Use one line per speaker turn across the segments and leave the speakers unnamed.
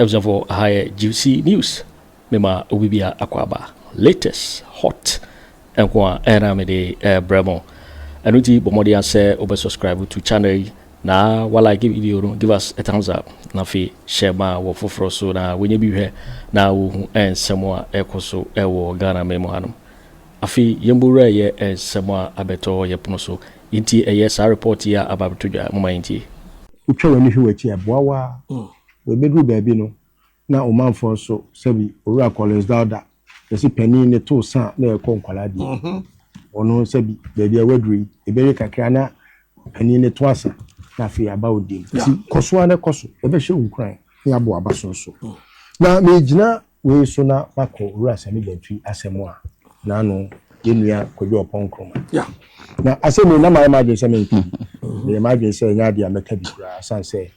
for higher juicy news. Mema Ubibia Akwaba. Latest hot and kwa Aramede Bremo. Anuti Bomodia say over subscribe to channel na while I give video give us a thumbs up. Na fi share ma wo foforo so na when you be here na wo en semwa ekoso ewo Ghana memo hanum. Afi yembura ye en semwa abeto ye pono so. Inti sa report ya ababetudwa mama inti.
Utwa wani hwechi aboawa. We bedru baabi no na o manfo so sabi owura college dauda yesi pani ne to san na ekọ nkwala di ono sabi baabi a wadru ebere kakra na pani ne to asa na fi aba odi si koso na koso ebe hye unkran ya bo aba so na me gina we so na bako owura Sammy Gyamfi asemo a na no yenua Kojo Kyeremanteng na asemo na ma je Sammy me ma je se nya dia meka bi kura sanse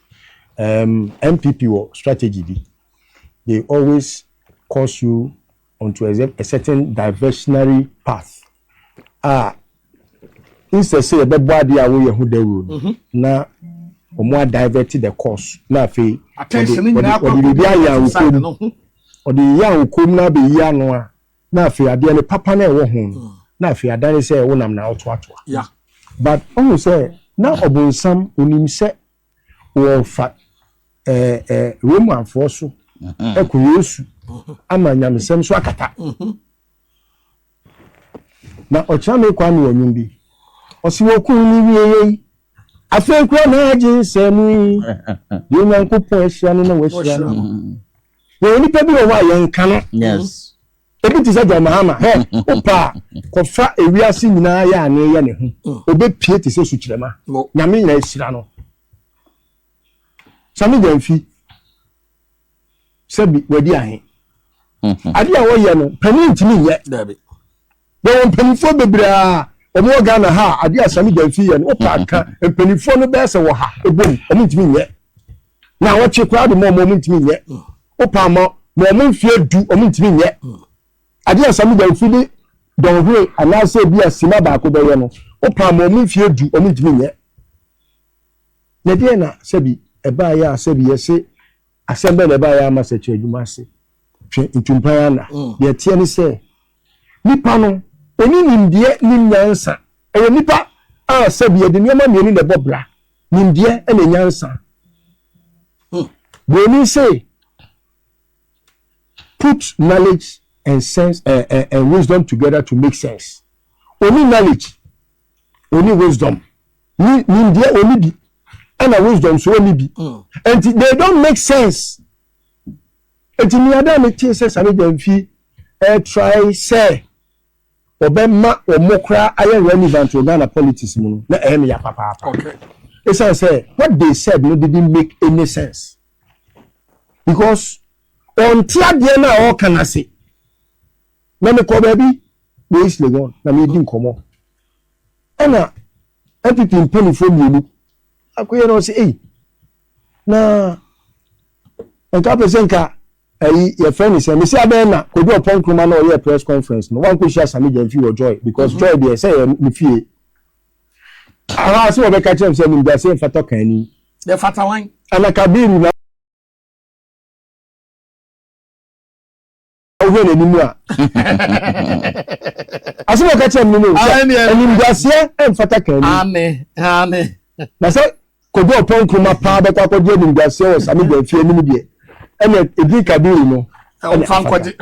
NPP or strategy be, they always cause you onto a certain diversionary path. Instead say a body away who they would na or more diverted the course. Na fe attention or the young could not be young na fe a papa na wo home. Na fe a daddy say one am now to yeah. But almost say now obon some unim se or fat Roman forso Owusu ama nyamsem so akata na ochame kwanu onyumbi osiwoku ni wiye afa kwa na age semu de nyankopon ahia no na wahia no we ni pebi o wa yenka no yes ebi ti say Mahama he opa kofa ewiase nyina ya ane ya ne ho obepie ti say sukyerema nyame nyina ahira no Sammy Gyamfi sabi wadi ahe ade a wo ye no pani ntimi ye dabe wo panifo bebra omo Ghana ha ade a Sammy Gyamfi ye no opa aka panifo no be se wo ha ebom omo ntimi ye na wo che kwa de mo ntimi ye opa mo mfie du omo ntimi ye ade a Sammy Gyamfi de don hwe ana se bi asima ba ko be ye no opa mo mfie du omo ntimi ye na de na sabi eba ya asabi yese asembe na eba ya masachi adwuma ase twe ntumpaya na de tie ne se nipa no oni nimdie nimnyansa ewe nipa asabi ye de niema mienu na bobra nimdie ene nyansa we say put knowledge and sense and wisdom together to make sense. Only knowledge, only wisdom, nimdie only bi and a wisdom so only be. And they don't make sense. And in the other material Sammy Gyamfi try say Obama or Mokra are relevant to Ghana politics. Na Aremeyaw papa. Okay. It's I say what they said no didn't make any sense. Because on tia dia na all can say. Na me ko baby we is legon na me din komo. Ena everything penny from you. Akoye no say eh na enka presenka your friend is me say abena Kojo Kyeremanteng na o press conference no one ko share Sammy Gyamfi or joy because joy dey say me fie aha so we ka chem say me dey say fato kan ni the fata wan ana kabiru na o we ni mu a aso we ka chem ni no ani dey say fata kan ni amen na say Kojo Kyeremanteng pa be kwa Kojo ni dey say Sammy Gyamfi ni mu dey ene edi kabiru no fan kwaje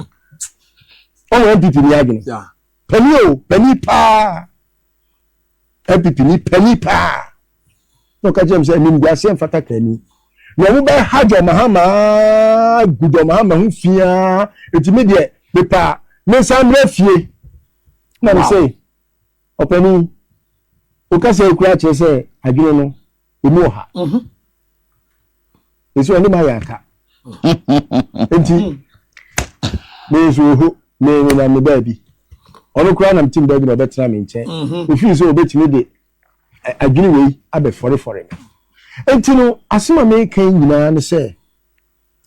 o NPP ni agene ya pani pa NPP ni pani pa no ka jem say nim dia se mfata kani na wo be hajo Mahama gudo Mahama hu fia etimi de be pa me samre fie na me say opani o ka say kura che say adwene no emu ha eso ni ma yaka enti mezo me na me baby ono kura na mtim baby na betra me nche o fi so obetimi de adwini wei abe fore enti no asema me kan nyina ne se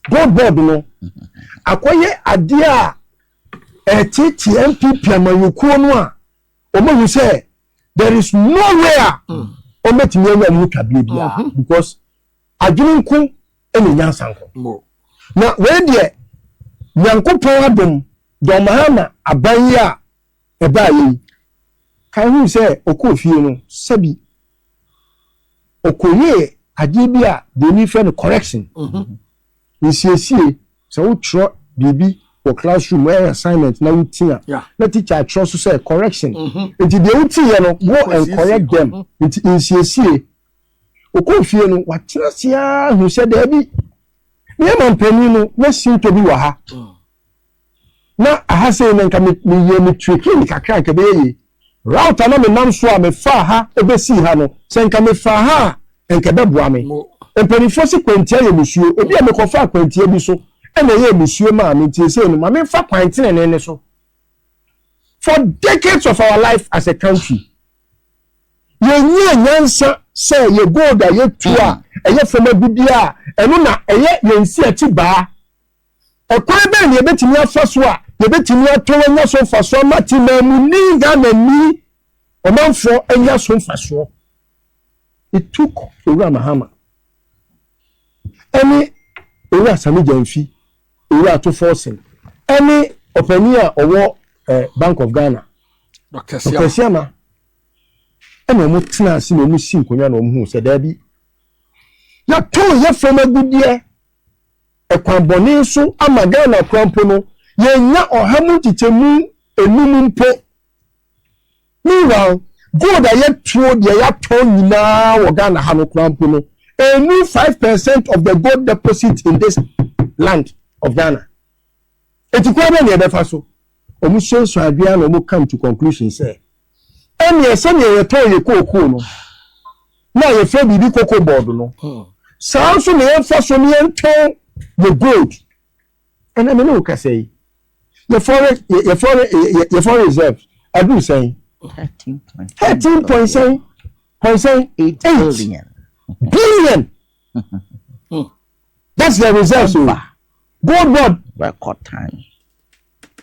board no akoye ade a etiti NPP amayukuo no a omahu se there is nowhere ometimi anya mu kabie bia because adwini nko ene nyansanko na we de nyankopon adom do Mahama abanya eba yi kan hu se okofie no sabi okoye agibia de ni fe no correction nsiesie so wo tro bibi for classroom where assignment na wutia na teacher tro so say correction enti de wutia no go and correct them enti nsiesie okofie no watena sia hu se da bi me mampani no na sinto bi wa ha na aha say nka me ye me tricky ni kakra ka be yi route na me nam so a me fa ha ebesi ha no se nka me fa ha enka be boa me empanifo se kwantia ye musuo obi a me ko fa kwantia bi so ena ye musuo ma me tie say no ma me fa kwantene ne so for decades of our life as a country ye nyansa say ye gold a ye tu a eye fama gudia eno na eye ye nsi ati ba ekwan be ne betimi afa so a ye betimi atowa nya so fa so mati mamu ni ga na ni omanfo anya so fa so it took Owura Mahama any Owura Sammy Gyamfi Owura Ato Forson any openia owo Bank of Ghana Dr. Siama ena mo tena si na mo si nkonya na mo hu se da bi ya to ye fama gudie ekwan boni so ama Ghana kwampo no ye nya ohamu titemu enum mpo meanwhile gold aye tuo de ya to nyina wo Ghana ha no kwampo no enu 5% of the gold deposit in this land of Ghana etikwa be ne be fa so omu so adua na omu come to conclusion say eni ese ne ye to ye kokoo no na ye fe bibi kokoo board no saa so ne ye fa so ne ento the gold and I mean no ka say your foreign reserve I do say 13.8 billion that's the reserve so gold board
record time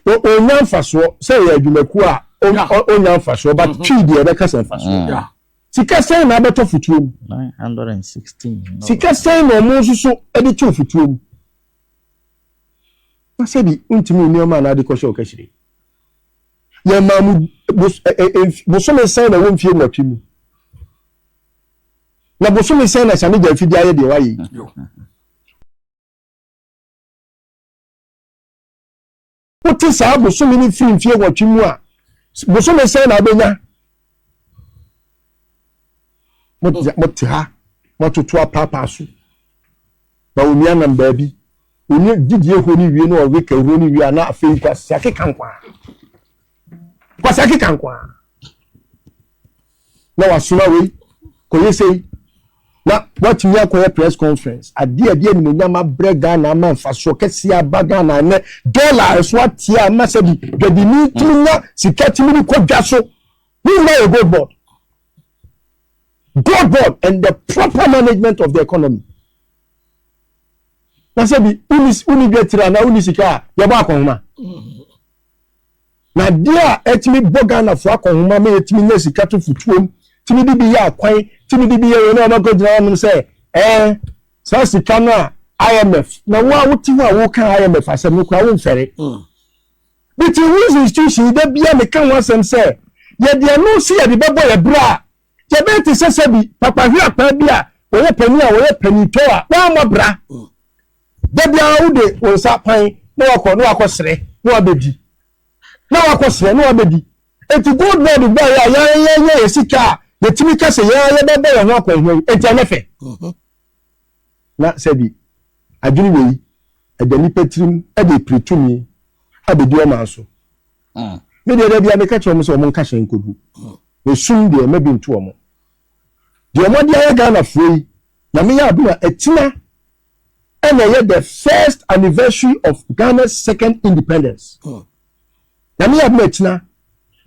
onyan faso say ya adwumaku a onyan faso but twi de be kasa faso sika say na beto futuo
916
sika say no mo so edi twi futuo na say di untimi ni o ma na de ko show kashire ya mamu boso say na won fie na twi na boso say na Sammy Gyamfi di aye de waye What is our so many film fear what you want? Bosom say na benya. What ha? What to papa so? Bawumia na baby. Oni didie honi wie no we ka honi wie na afei kwa sake kankwa. Kwa sake kankwa. Na wasuma we ko yesei na what you akwa press conference ade ni munyama brega na ma mfaso kesi abaga na ne dollar so atia ma se bi gadi ni tinya sikati ni ko dwaso ni na a gold board and the proper management of the economy na se bi uni betira na uni sika ya ba akonhuma na dia etimi boga na fo akonhuma me etimi na sika to futuom timi bi ya kwan timi bi ye no ma go jira no say so sika na IMF na wa wuti wa kan IMF asem no kwa wo mfere but this institution da bia me kan wasem say ye de no si ye de bebo ye bra ye be ti sese bi papa hwi apa bia wo ye pani to a wa mo bra da bia wo de wo sa pan na wakọ sere na wabedi na wakọ sere na wabedi eti good board ba ya sika the timika say ya bebe ya ho akwa enti anefe na sebi adwini we adani petrim e de pretumi abedi o manso me de bia me ka che o so mo nka hyen kogu me sum de mabi nto o mo de mo de ya Ghana free na me ya abua etina and the first anniversary of Ghana's second independence na me ya abua etina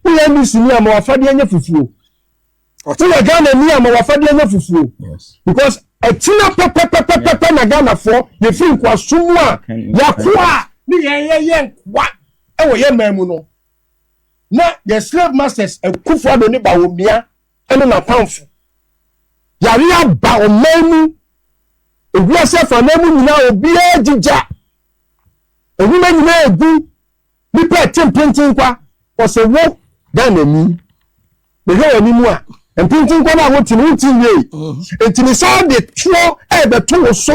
we ya misi ni ama wafade anya fufuo we ya Ghana ni ama wafade anya fufuo because etina pepe na Ghana for ye fi kwa sumu a ya kwa ni ye kwa e wo ye mamu no na the slave masters Akufo Addo ni Bawumia eno na pamfo yari aba o mamu ewiase fa mamu nyina obi agija ehuma nyina egu nipa tempintin kwa ose wo Ghana ni be he ani mu a tempintin kwa na wo tini we etini sa de tuo e be to wo so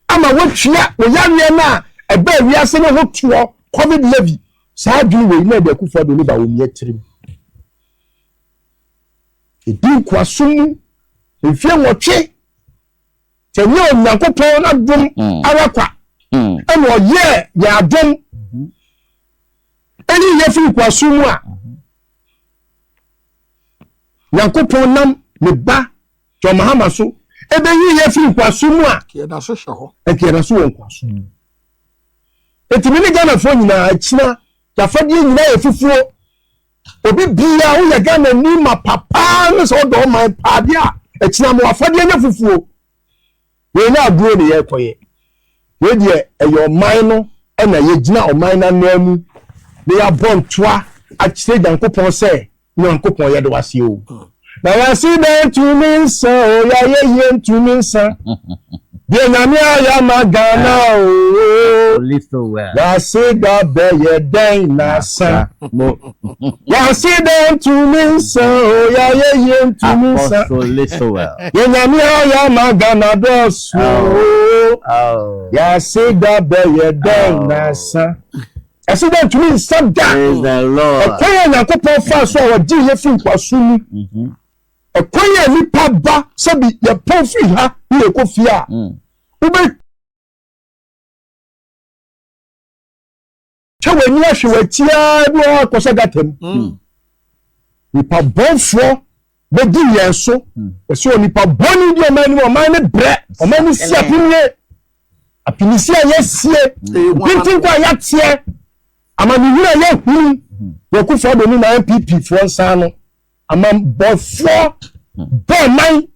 ama wo twia wo yawe na e ba wiase no ho tuo covid levy sa adwini we na de Akufo Addo ni Bawumia tirim edin kwasum efie wotwe tenye Onyankopɔn na dum arakwa eno ye ya dum eni ye fi kwasum a Nyankopɔn nam ne ba to Mahama so ebe ye fi kwasum a
ke da so hwe ho
ke da so won kwasum etimi ni Ghana fo nyina akina ya fadie nyina ye fufuo obi bia wo ya Ghana ni ma papa no so do ma pade a akina mo afadie nya fufuo we na aduro ne ye koye we de eyo man no na ye gina o man na namu ne ya bontoa a kire Nyankopɔn se Nyankopɔn ye de wase o na ya si de tumi so ya ye tumi nsa de na mi aya magana o ya si da be ye den na sa ya si de tumi so ya ye tumi nsa ye na mi aya magana do so ya si da be ye den na sa accident to me some praise
the Lord.
A choir na couple fast so wa ji ye fin kwasunu. A choir ni paba sabi ye pon free ha ye ko fia. Ube Chewe ni ahwe watia bi o akosa gatem. Ni pa bonfo be di ye so. O so ni pa boni di o man ni bre. O man ni sia pinye. Apinisia yesie. Pintin kwa yatie. Ama mi wura ye hunu Akufo Addo ni na NPP fo nsa no ama bofo man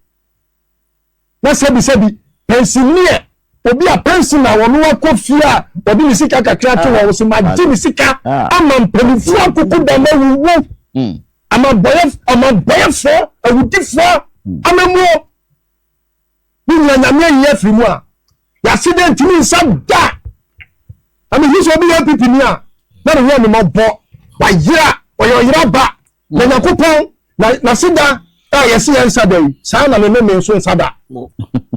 na sebi pensioner obi a pensioner wono akofia obi ni sika kakra to wo se magye ni sika ama mpanifu akoko da ma wuwu ama boyefo awudifo ama mo ni nyame ye firi mu a ya accident ni nsa da ama hiso obi NPP ni a na no me mabo wa yira oyira ba na Nyankopɔn na sida yesi yensa dai sa na me so nsada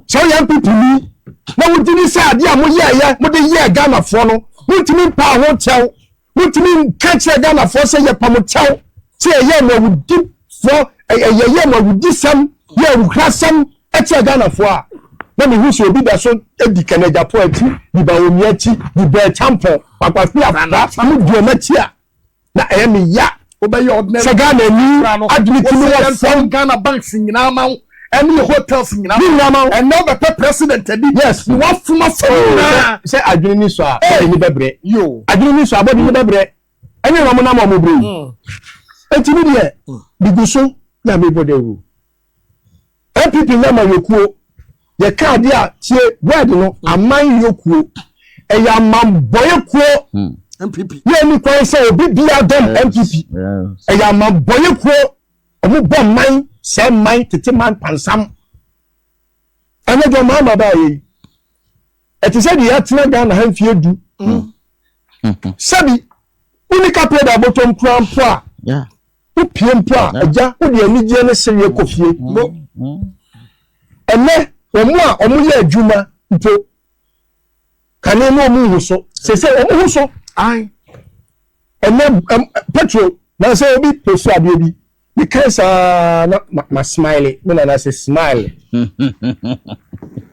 so yan pipi ni na wudini sa ade a mo ye mo de ye Ghana fo no mutimi pa ho tew mutimi kache Ghana fo se ye pa mo tew se ye mo wudi fo ye mo wudi sam ye wukrasam eche Ghana fo a na me huso obi da so edi Kennedy Agyapong ati di Bawumia ati di be champion papafi afada amu duomati a na emi ya obeye ordinary Ghana ni admitting wa from
Ghana banks nyina ma any hotels nyina and now the president
yes
you want from na
say adwini ni so a ni bebre yo adwini ni so abodi ni bebre eni ro mo na mo bre enti ni de biguso na me bodewu NPP na ma yokuo ye card a tie word no aman yokuo eya mam boyekuo
NPP
ye ni kwan say obi bia dom NPP eya mam boyekuo omo bom man se man tete man pansam ene do mama ba yi eti se di atena Ghana hanfie du sabi unika play da bottom crown pra upiem pra aja wo de anigye ne seye kofie ene omo ye adwuma mpo kane no omo hu so se omo hu so
ai
ene petrol na se obi peso ade bi because ma smile me na say smile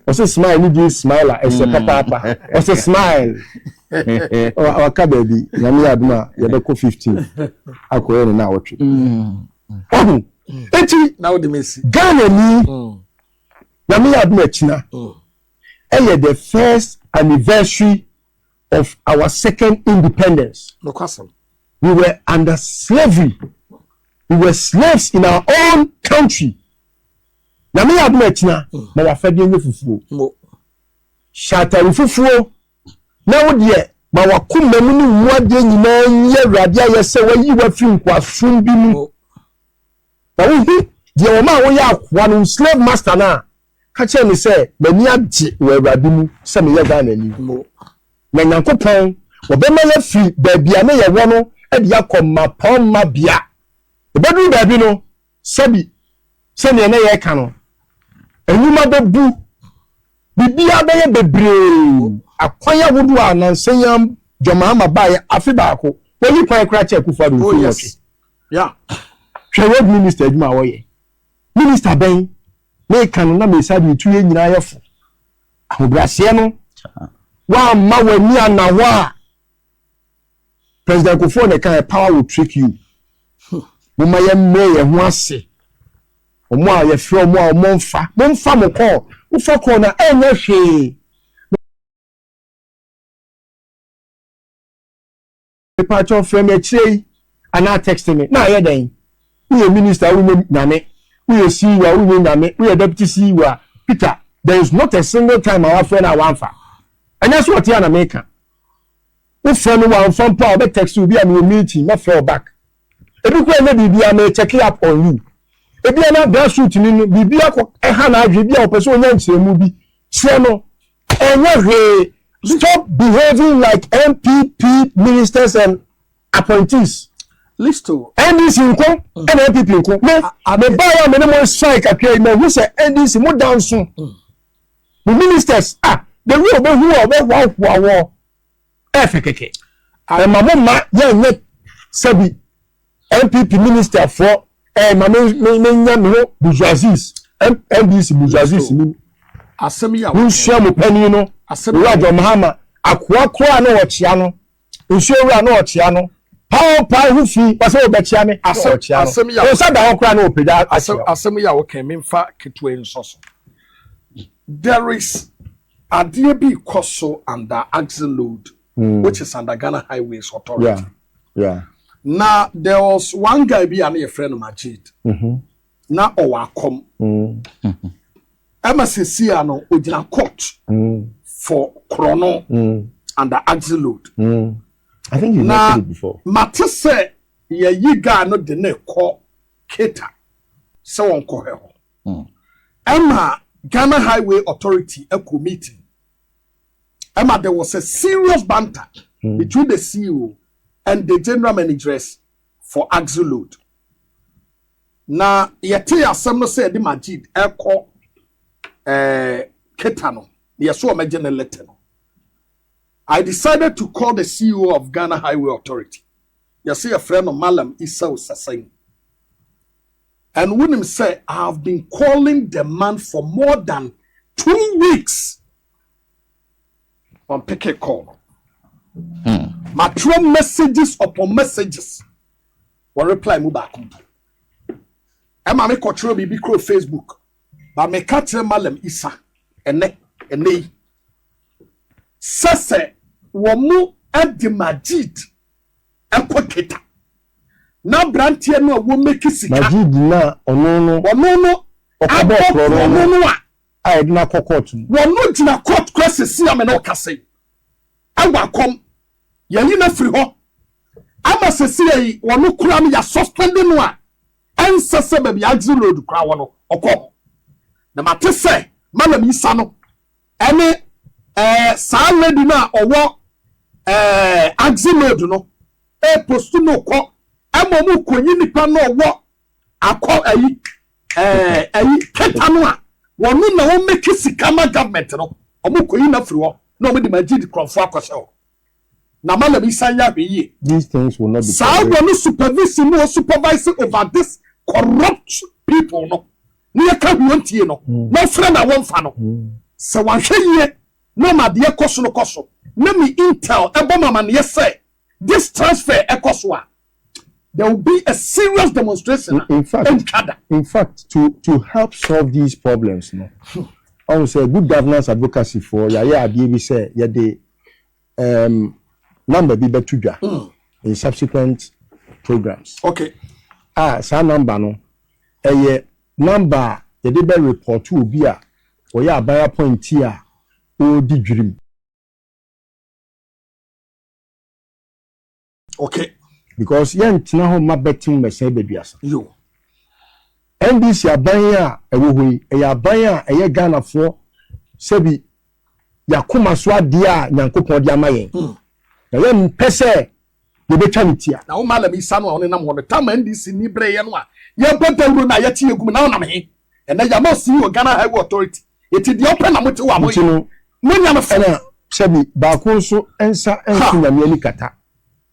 o say smile ni di smile e se papa o say smile o ka baby na me aduma ye be ko 15 akoye ni na wotwe eti
now the Messi
Ghana ni na me aduma china the first anniversary of our second independence.
No question.
We were under slavery. We were slaves in our own country. Na me aduma china na wa fadi enye fufuo. Shata fufuo. Na wo de ma wa kuma mu ni muade nyina ye awrade ayese wa yi wa fi nkwafun bi mu. Na wo hi de o ma wo ya akwa no slave master na ka che ni say mani agye wa awrade mu se me ye Ghana ni. na nyankopon obema ya fi baabia na ye wo no e de akoma pon ma bia ebedu baabi no sabi se ne na ye ka no enuma bebu bibia be ye bebre akwanya wodu anansanyam Mahama bae afi baako woni kwan kra che Akufo Addo
oh yes yeah
road minister adwuma wo ye minister ben me kan na me sabi tu ye nyina yefo ahobrase no wa ma wani anawa president Akufo ne kan power will trick you mo ma ye me ye ho ase omo a ye fro omo a omo mfa mo ko ufa ko na enye hwe Pacho from a tree and I text me. Now, you're then. We are minister, we name, we are CEO, we name, we are deputy CEO. Peter, there is not a single time our friend I want for. And that's what you're an American. If friend one from power, but text you be a meeting, not fall back. If you can maybe I may check it up on you. If you are not grassroots, be a hand, be a person, movie, channel, and stop behaving like NPP ministers and appointees.
Listo.
NDC inko, NPP inko. Me buy me no more strike appear. Me who say NDC more down soon. The ministers the real be who wow. FKK. And my mama yeah sabi NPP minister for my me bourgeoisies. NDC bourgeoisies.
Asemi ya
wo share mo pani no Rajo Mahama akwa na ochia no nsuura na ochia no pa hu fi pase obechia me
asemi ya
o sada okra na opeda
asemi ya wo kan memfa ketwe nsoso there is adie bi koso under axle load which is under Ghana Highways Authority
yeah
now there was one guy bi and your friend Majid na owakom MSC no ojina court for chrono under axle load.
I think you mentioned it before.
Mate say ye yiga no de ne ko keta se won ko he. Emma Ghana Highway Authority eco meeting. Emma there was a serious banter between the CEO and the general managers for axle load. Na yete asem no say the Majid eco Ketano, yes, so letter. I decided to call the CEO of Ghana Highway Authority. You see a friend of Malam Issa Sassain. And when him say, I have been calling the man for more than 2 weeks on picket call. Mature messages upon messages. One reply mu back. Emma me control BB Crow Facebook. But me catch Malam Issa ene sese womu edi Majid ekoketa na brantie no wo make sika
Majid na ono
ono
a edna court
wono gina court crisis ya me no kase awakom yeli na free ho ama sese yi wono kura me ya suspend no a ensese ba bi axle load kura wono okọ na mate say Malam Issa no ene sa lady na owo axle load no post no ko amomu konyi nipa no owo akọ ayi keta no a wonu na wo make sikama government no omu konyi na free ho na omu di Majid krofo akose ho na Malam Issa ya be
these things will not be
sa wonu supervision no supervising over this corrupt people no ni ya ka huontie no no friend na won fa no se wan hweye no ma de koso no koso na me intel ebo mama ne say this transfer ekoso a there will be a serious demonstration
in fact to help solve these problems no I would say good governance advocacy for ya adie bi say ya de number bi betudwa in subsequent programs
okay
sa number no number the debe report will be a or ya buyer point here or the dream.
Okay.
Because yen tina ho ma betting me say baby asa.
Yo.
NDC aban ya ewohoi e ya aban ya e ye Ghana for sebi yakoma so ade a nyankopon de amayen na yem pese ye betwa mitia
na wo malami sanu a onenam ho tam NDC ni breye no a ye pantawuro na ye tie egum na wonam he ena ya mo si o Ghana Highway Authority eti de open na mote wa mo nya me fena
sebi ba ko so ensa ensu na me ani kata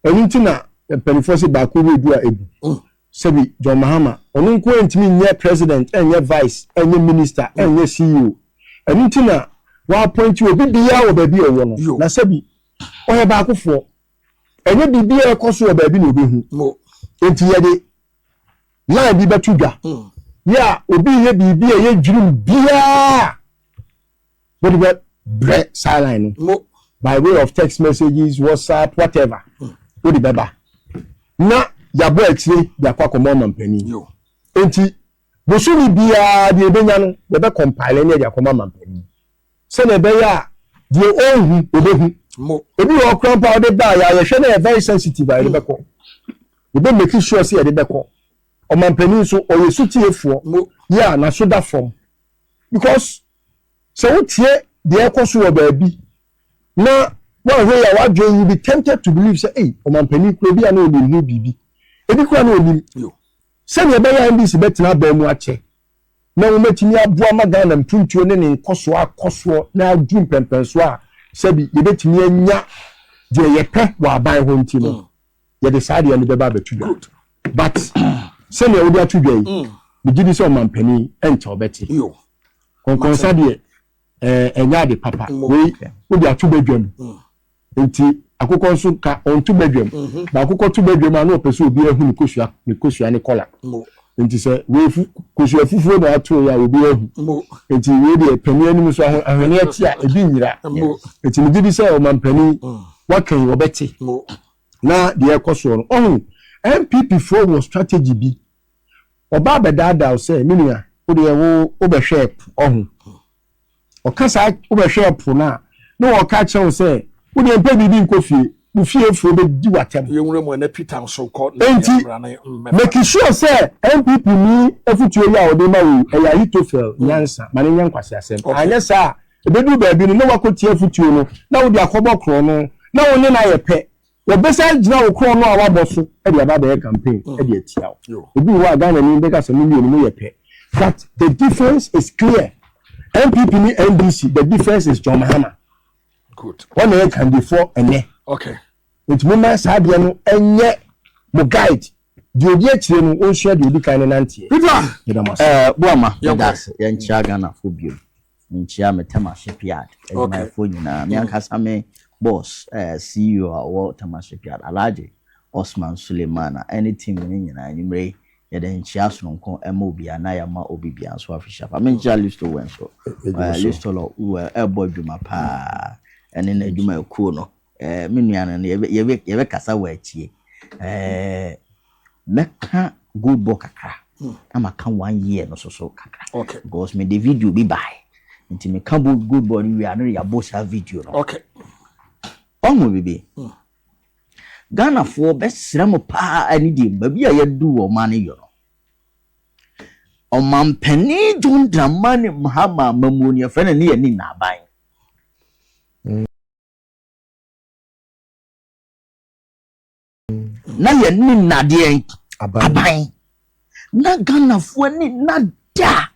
enti na perifo se ba ko redu a ebu sebi John Mahama onu nko entimi nye president enye vice enye minister enye CEO enti na wa appoint obi bia wo ba bi owo no na sebi oye ba akofo enye bibia ekoso ba bi na obi hu enti ye de line bi betudwa ya obi ye bibia ye dwurum bia but the bread sideline by way of text messages, WhatsApp, whatever. What the baba na yabo exre ya kwa komo mampani enti bosumi bia de ebenya no be compile na ya komo mampani se na be ya de ohu obehu ebi o krampa o de ba ya ye hwe na very sensitive a de be ko we be make sure say de be ko o mampani so o yesu tiefo ya na so da form because so tie de ekoso o ba bi na one way I want you be tempted to believe say hey o mampani kro bi na o ni hu bibi ebi kwa na o ni say ne be ya NDC betina ba mu ache na wo matimi aboa magana mpuntuo ne nkoso akoso na adu mpempenso a sabi ye betimi anya de ye pe wa ban ho nti no ye decide ye ne be ba betudwa but say ne wo dia tudwa yi be gidi say o mampani enta obeti konkon sadie enya de papa we wo dia tubadwam enti akokon so ka on tubadwam ba akokon tubadwam na opese obi ahu ni kosua ni kola enti se we kosua fufuo na ato ya obi ahu enti we de pani anim so ahwene ati a ebi nyira enti ni gidi say o mampani wakan obeti na de ekoso no ohun NPP for strategy bi oba bedada say minia wo de wo obehwe ohun okasa obehwe po na o ka chew say wo de mpa bibi nkofie bu fiefo be di watem
ye nwure mo na Peter so ko
make sure say NPP ni efutuo ya o de ma wo eya hitofel nyansa mane nyankwase asem anya sa ebedu ba bi no na wakotie efutuo no na wo de akobo kro no na wo ne na ye pe wo besa gina wo kro no a waboso e de aba be campaign e de atia wo ebi wo Ghana ni be ka se million no ye pe but the difference is clear. NPP ni NDC the difference is John Mahama.
Good.
One year can be for ene.
Okay.
It means sabia no enye mo guide. The odi akire no on share the odi kan nantie.
Peter. Boama. That's yenchia Ghana for bio. Yenchia metema shipyard. My phone na me ankasa me boss CEO or Tama shipyard Alaje Osman Suleimana anything nyina nyimre ye den chia so nko emobia na ya ma obibia so official fa me chia list wen so list lo ebo dwuma pa ene na dwuma ekuo no me nuana na ye be kasa wa achie meka good book kakra ama kan 1 year no so kakra
okay
because me the video be buy nti me kan good body we are ya boss video no
okay
omo bibi Ghana for best sram pa ani di baby a yadu wo man yo no o man pani dun dramani Mahama mamuni afana ne yani na ban na yani na de aban na Ghana for ni na da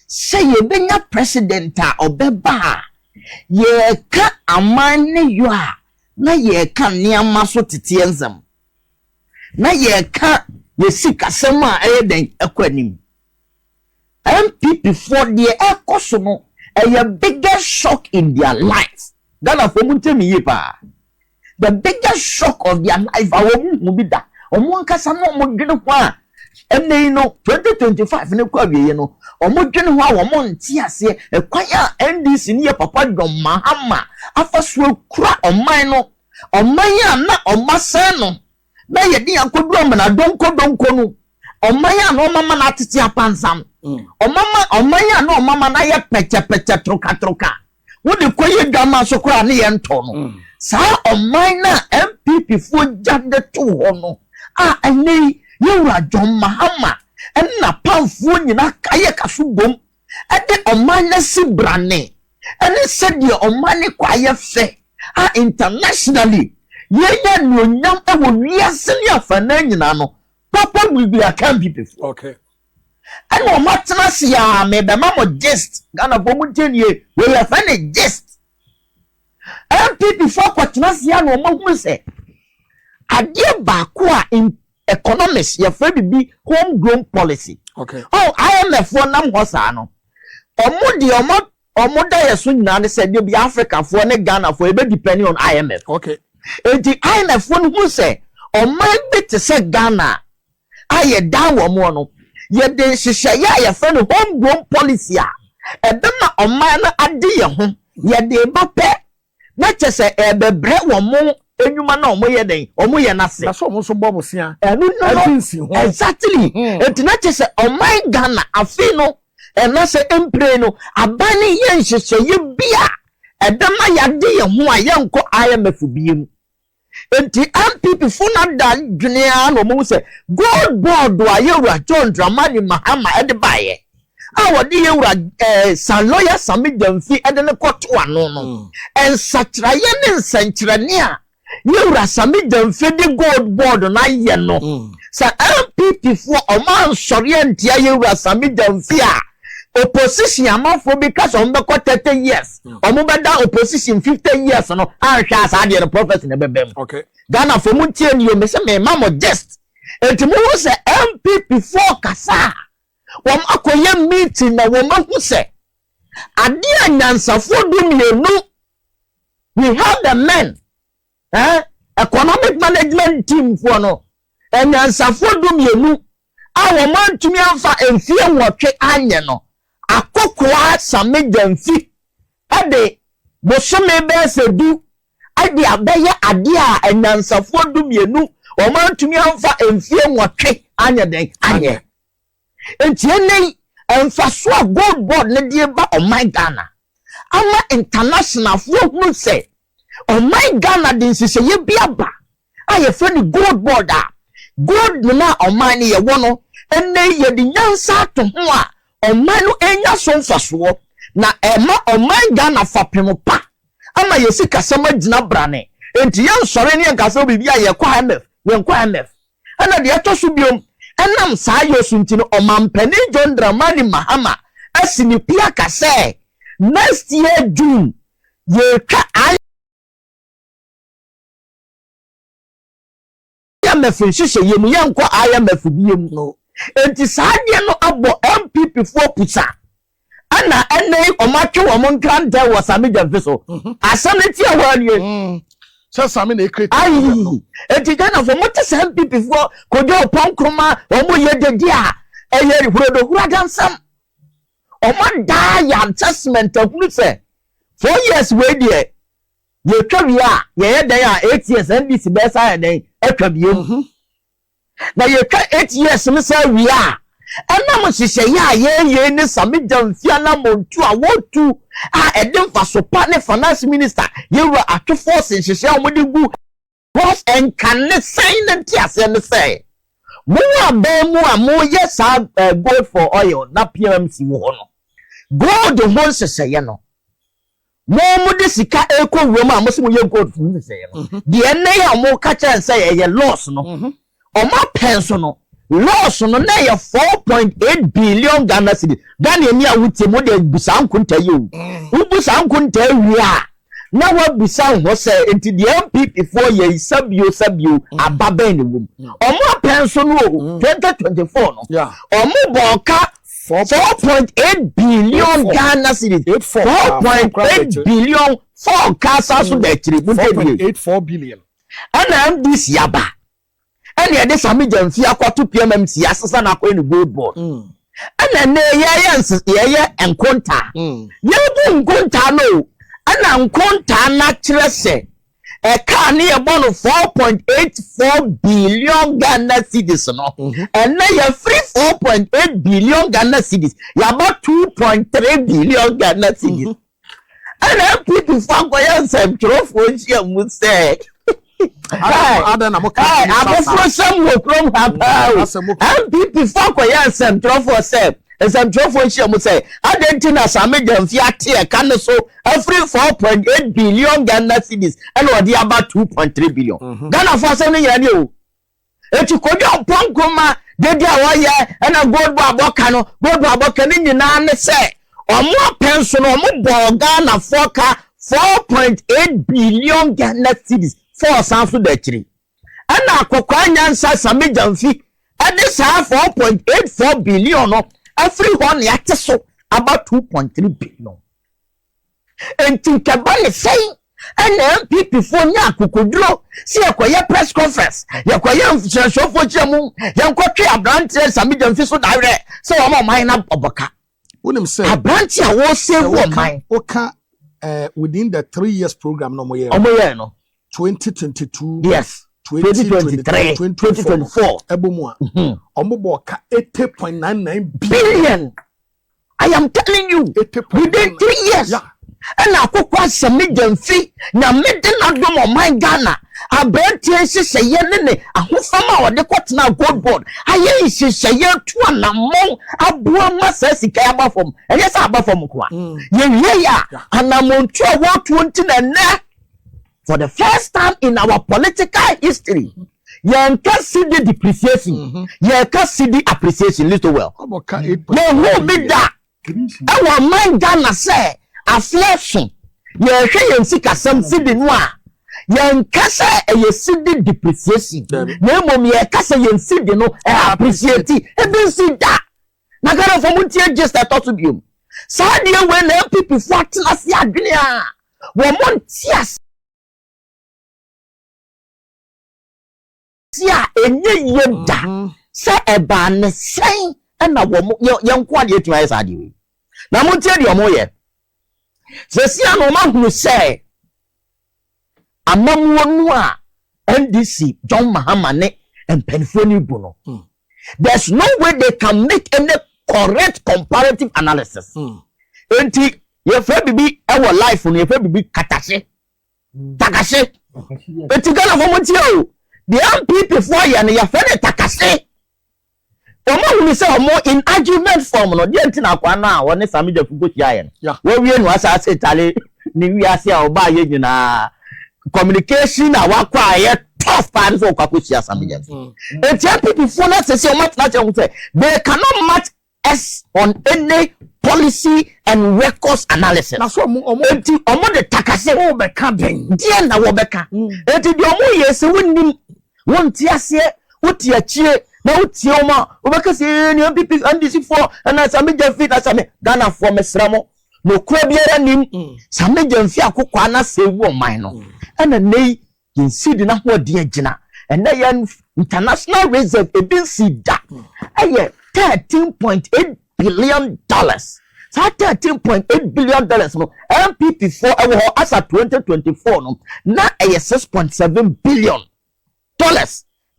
say ye benya president a obeba ye ka aman ne yo a na ye ka niama so tete enzam na ye ka ye sikasem a eden ekwanim NPP for the ekoso no a biggest shock in their life Ghana for muntemi yepa the biggest shock of their life awon mu bi da omo ankasa no mo dwene ho a emne no 2025 ne kwa wiye no omo dwene ho a wo mo nti ase ekwan a NDC ni ye papa dwom Mahama afaso kura oman no oman ya na omasan no na ye di akodu amana donko no oman ya na omama na atete apansam oman ya na omama na ye peche troka wo de koye dama so kura ne ye nto no sa oman na MPP fo jade to ho no a ene yewura John Mahama enna pamfo nyina kaye kaso bom ede oman na si brane And it said your money quiet fair. Internationally, yeah, no young we are senior fanano. Papa will be a camping.
Okay.
And no matter ya, maybe mamma jest. Gonna bomutin ye, will have any jest. NPP for Quatnasia no more say. I dear Bakua in economics, your friend be homegrown policy.
Okay.
Oh, IMF for Nam Hosano. Omoda yasun na said you be Africa for ne Ghana for depending on IMF.
Okay.
And the IMF one who say, or my bit to say Ghana, I down one no. Yet then she say, yeah, your friend homegrown policy. And then my man idea home. Yet they bape. Not just say, be bread one more. And you man, omo day, omo nase.
That's almost some bubbles here.
Exactly. And not just say, oh my Ghana, I feel no. And I say, Empreno, a bunny yen, she say, you beer. And then my idea, who I am called IMF being. And the NPP for not done, Junior, no say, gold board, do I hear John Dramani Mahama at the buyer. Our dear, some lawyer, Sammy Gyamfi, and then a court one, no. And such Ryan and Centrania. You are Sammy Gyamfi, the gold board, and I know. So NPP for a man, sorry, and tear you are Sammy Gyamfi. Opposition amount for because on the 30 years. Omubada opposition 50 years. No, I shall add the prophet in the baby.
Okay.
Ghana for Muntian, you may say, Mamma just. And tomorrow say MPP for Kasa. Akoye meeting na woman who say, Adia Nansa for doom you know. We have the men, economic management team for no. And Nansa for doom you know. Our man to me alpha and fear what anya no. Akokwa Sammy Gyamfi ade bosome be se du ade abeye ade a enyansafo du mienu o man tumi amfa emfie nwotwe anya den anya entiene emfaso gold board ne die ba o my Ghana ama international fo hu se o my Ghana din sise ye biaba aye friend gold board a gold na o man ye wono enne ye di nyansa to ho a Omanu enya sonfaso na ema oman Ghana fapemo pa ama yesi kasama gina brane enti yan sore ne nkasa bibia ye kwa MF ana de atoso biom enam saa yosunti no omampani John Dramani Mahama asini pia kase next year June ye ka IMF nhihye ye mu yankwa IMF biom no enti saade no abo MPP for pusa ana ene omatwe wo monkranta wo Sammy Gyamfi so asane ti awani
so Sammy na create
ai enti Ghana for mote MPP for Kojo Ponkroma omo ye dedi a eye hurodo huradansam omo da ya adjustment of say 4 years we there ye twa a ye dan a 8 years NBC be sa dan atwa biem na ye ka 8 years me say we are enam hihye ya ye ni Sammy Gyamfi na montu a wotu a edem fasopa ne finance minister ye wura Ato Forson hihye omodi gu cross and can sign and tiase ne say mo aba mu a mo yes gold for oil na PMC wo no gold ho hihye no mo de sika ekwo wom a mo se mo ye gold for hihye no de ne ya mo ka chen say ye loss no Oma penso no loss no na ye 4.8 billion Ghana cedis. Ghana ni a wuti mo de busa nkunta ye o. Ubusa nkunta wi a na wa busa ho se enti de MPP for ye sabio ababen ne wom. Oma penso no 2024 no.
Yeah.
Omo boka 4.8 billion Ghana cedis. 4.8 billion for kasa so de chiri.
4.84 billion.
Ana MDC yaba. And ya de Sammy Gyamfi akwato PMMC asesa na akwa ni gold board. Ana na ye enkonta. Ye bu enkonta no. Ana enkonta na kire se e ka na ye bono 4.84 billion Ghana cedis no. And na ye free 4.8 billion Ghana cedis. Ya about 2.3 billion Ghana cedis. Ana people fango ya nsem trofo ntia mu se
Ada na moka.
Abofro sam wo krom hapa. MPP for ko yan sem trofo se Esamtrofo nhyia mu say Argentina Sammy Gyamfi ate ka no so every 4.8 billion Ghana cedis and odi about 2.3 billion. Ghana for say no yare o. Eti Kojo Kyeremanteng dedi awoye na gold bar aboka no gold bar aboka ni nyina ne say omo pension omo bo Ghana for ka 4.8 billion Ghana cedis for sanfo da chiri. Ana Kwaku Annan Sammy Gyamfi and this 4.84 billion no everyone yate so about 2.3 billion. And think about the saying and NPP for nya kokodro see akoye press conference yakoye show for chemu yankotwe abranche Sammy Gyamfi so direct so omo man na oboka
wonim say
abranche a wo save wo man
oka within the 3 years program no moye
no
2022
yes 2023 2024
ebomua omobo ka 80.99
billion. I am telling you within 3 years.
Yeah.
And Akufo Sammy Gyamfi na mede na dom o man Ghana abentie seseye ne ahofama o de kwotena gold board aye seseye tu anamon aboa masa sika abafom enye sa abafom kwa ye wie ya anamon tu o 20 for the first time in our political history yanka CD depreciation yanka CD appreciation little well
aboka
8 no be that our man Ghana say affliction ye hwe yen sika sam CD no a yen kasa e CD depreciation na mom ye kasa yen CD no appreciate e be see that na gara for mutie just that to be sa de we na people fat na se adwene a wo montias sia enye yeda sa eba ne sen na wo yen kwa de etima sa de we na montie de omo ye Zesia no mahunu say amamuo no a NDC John Mahama ne empenfoni bu no. There's no way they can make any correct comparative analysis. Enti ye fa bibi e wo life no ye fa bibi katashe. Takashe. Enti Ghana for montie o. The NPP for ye ne ye fa ne takashe. Omo we say omo in argument form no de ntina kwa na a woni Sammy Gyamfi go tia ye no wo wie no asa tale ni wi ase a oba ye nyina communication na wakwa ye tough pan so kwa tia Sammy Gyamfi and people for not say omo tna say they cannot match us on any policy and records analysis
na so omo
de takase
o be ka den
de na wo be ka enti de omo ye se wonnim won tia se wo tia chie na utioma obekase ni NPP NDC for na Sammy Gyamfi na Sammy Ghana for mesramo no kura biara nim Sammy Gyamfi Akufo Addo sewu oman no na nei yensidi na ho de agina and na yan international reserve ebinsi da aye $13.8 billion so $13.8 billion no NPP for as at 2024 no na aye $6.7 billion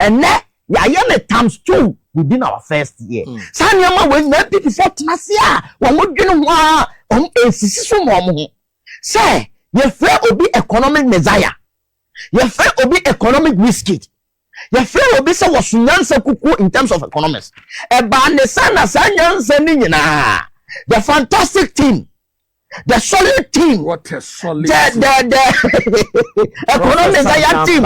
and na ya yele times 2 within our first year. Sanyama we na people for tnasia wo modwene ho a on esisi so mo say ye free obi economic messiah ye free obi economic whiskey ye free obi say wasunyansa kuku in terms of economics e ba ne sana sanyansa ni nyina the fantastic team the solid team
what a solid
the economics aya team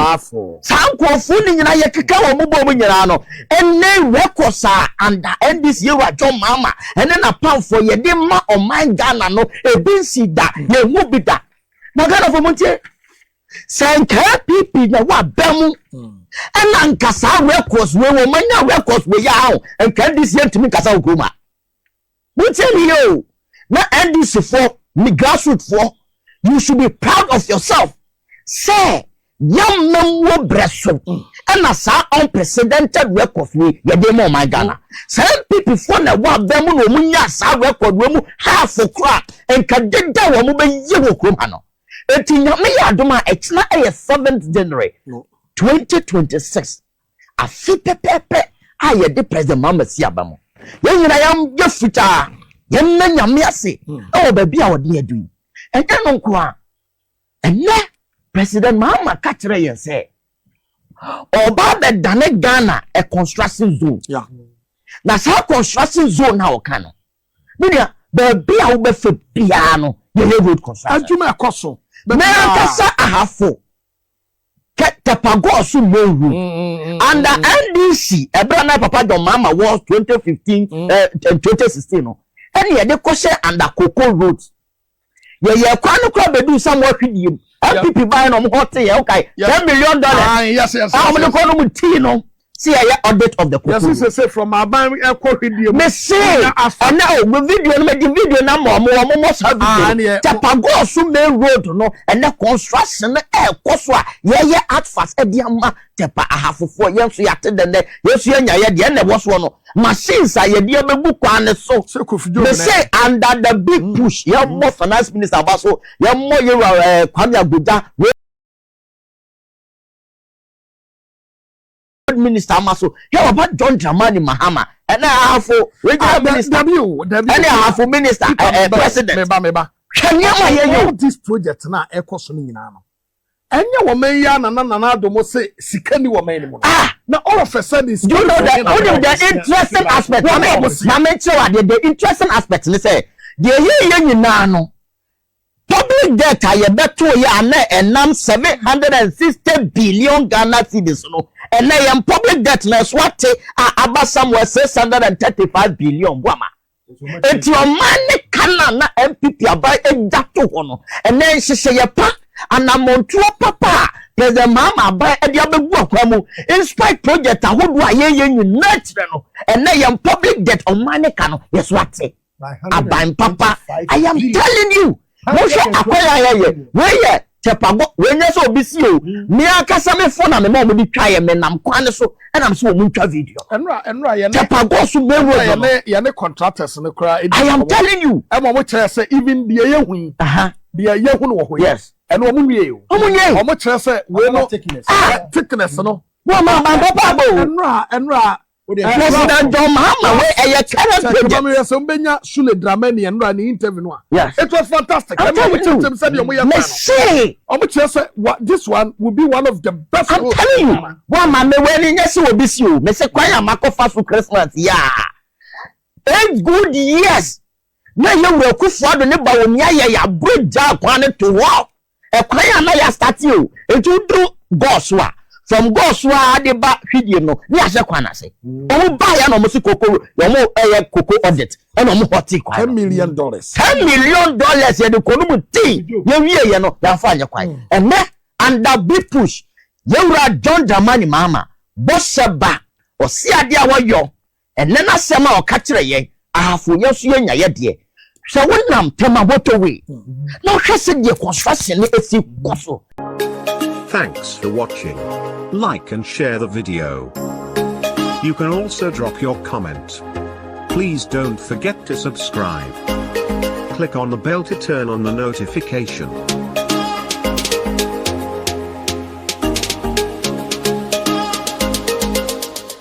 sanko funi nyina ye keka wo mubo mu nyina no enne records under NDC ye wa John Mahama enne na plan for ye de ma o man Ghana no ebinsi da ye hu bi da na Ghana for montie sanka pipi na wa bemu ena nkasa records we wo manya records we ya ho enka NDC ntimi kasa okuma montie ni yo na NDC for me grassroots for you should be proud of yourself say yam memwo breso and as unprecedented record we ye dey more my Ghana some people for na wa them no munya sa record we mu half for crap and kadeda wo mu be ye wo krom ano etinya me ya adoma etna e 7th January 2026 afi pepepe aye the president Mahama si abamo ye nyina yam ye futa yenna nyame ase o ba bia wo de adu enye no nko a enne president Mahama ka kire yen say oba be dane Ghana a construction zone
yeah
na sa construction zone na o ka no Bidia baby a wo be fe bia no ye road construction
adwuma ekoso
me akasa ahafo Tapagosu Meru and the NDC Ebrana Papa John Mahama was 2015 2016 no any de kose under Cocoa Road ye kwanu kra bedu somewhat hwidiem NPP buy no hot ye okay $10 million
yes
how many kono mu tea no see a audit of the Cocoa
yes say from aban ekwo hwidiem
me say and now the video no me the video na mo have Tapagosu main road no and the construction koso a ye at fast e dia ma tepa ahafofo ye nso yate den yesu anya ye de na wo so no machines a ye de bebu kwan so me say under the big push ye mo finance minister abaso ye mo ye Kwame Agbodza minister maso here about John Dramani Mahama and half regional minister and half minister president
meba all this project na ekoso ni nyina no enye wo man ya na adomo say sikani wo man ni mo na all of a sudden
you know that only the interesting aspect na me chewa the interesting aspect ni say the ye nyina no public debt aye beto ya na enam 760 billion Ghana cedis no and na public debt na swate aba somewhere 635 billion boama enti o man kana na NPP abai ejato ho no and then hye pa anamontuo papa president Mahama abai e dia begu akwamu inspire project ahodo aye nyina kire no and na public debt o man kana yes wate abai papa I am telling you mo she akwaya ye we Tepago when you so busy me akasa me phone na me mo bi twa ye me nam kwan so e nam so mo twa video
enra ye
Tepago so me wo
ye ne contractors ne kra
I am telling you
e mo kire say even the ye hu the ye hu no ho
yes
and o mu wie o mo kire say we no thickness no
wo ma papa bo
enra
President John Mahama we a current project
Benya Sule Dramani and interview no
yes
it was fantastic
I'm telling you
this one will be one of the best
I'm telling you one man me when yes will be you me say kwanya makofa for Christmas yeah 8 good years na ye we Akufo Addo ne Bawumia ya bridge kwan to walk e kwanya na ya start you etu do goswa from goswa de ba hwidie no ni ahye kwan ase o ba ya no mo si koko yo mo koko audit e no mo hoti kwan
$10 million
$10 million ye de kono mu ti ye wie ye no ya fa anye kwan and under big push ye wura John Dramani Mahama bosseba o si ade a wo yo and na asema o ka kire ye ahafo ye so ye nya ye de so wonam tema botowe no hwese de construction ne esi koso.
Thanks for watching. Like and share the video. You can also drop your comment. Please don't forget to subscribe. Click on the bell to turn on the notification.